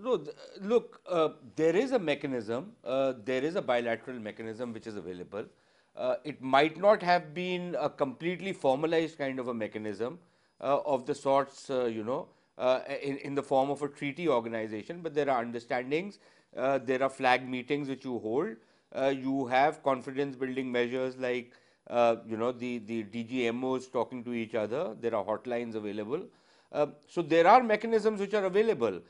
No, look, there is a mechanism, there is a bilateral mechanism which is available. It might not have been a completely formalized kind of a mechanism of the sorts, in the form of a treaty organization, but there are understandings, there are flag meetings which you hold, you have confidence building measures like, the DGMOs talking to each other, there are hotlines available. So there are mechanisms which are available.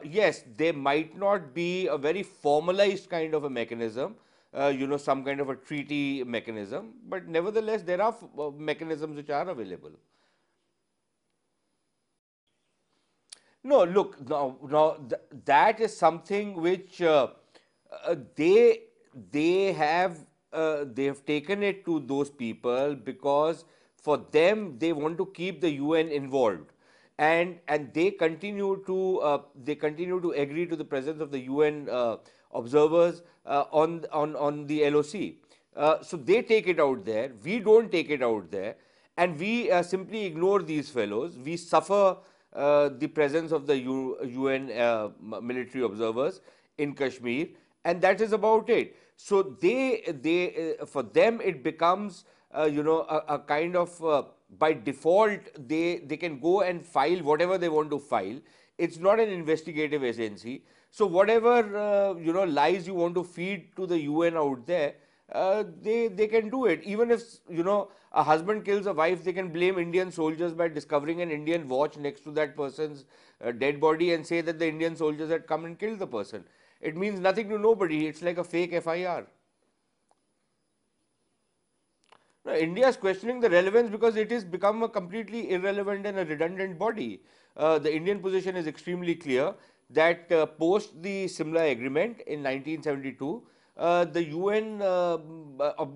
Yes, they might not be a very formalized kind of a mechanism, some kind of a treaty mechanism, but nevertheless, there are mechanisms which are available. No, look, that is something which uh, they they have taken it to those people because for them they want to keep the UN involved, and they continue to agree to the presence of the UN observers on the LOC. So they take it out there. We don't take it out there, and we simply ignore these fellows. We suffer the presence of the UN military observers in Kashmir, and that is about it. So for them it becomes a kind of by default they can go and file whatever they want to file. It's not an investigative agency. So whatever lies you want to feed to the UN out there, they can do it. Even if a husband kills a wife, they can blame Indian soldiers by discovering an Indian watch next to that person's dead body and say that the Indian soldiers had come and killed the person. It means nothing to nobody. It's like a fake FIR. No, India is questioning the relevance because it has become a completely irrelevant and a redundant body. The Indian position is extremely clear that post the Simla Agreement in 1972, the UN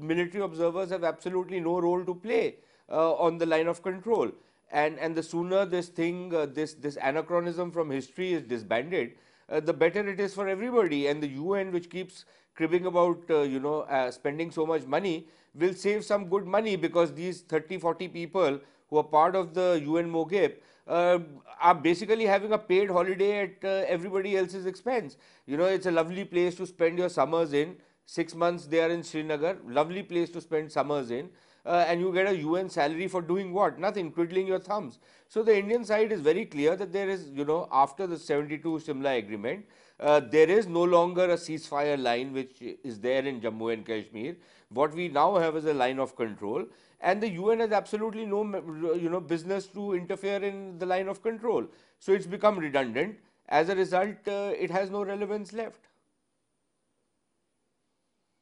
military observers have absolutely no role to play on the line of control. And the sooner this anachronism from history is disbanded, the better it is for everybody. And the UN, which keeps cribbing about spending so much money, will save some good money because these 30-40 people who are part of the UNMOGIP are basically having a paid holiday at everybody else's expense. It's a lovely place to spend your summers in. 6 months they are in Srinagar, lovely place to spend summers in. And you get a UN salary for doing what? Nothing, twiddling your thumbs. So the Indian side is very clear that there is, after the 72 Simla Agreement, there is no longer a ceasefire line which is there in Jammu and Kashmir. What we now have is a line of control, and the UN has absolutely no business to interfere in the line of control. So it's become redundant. As a result, it has no relevance left.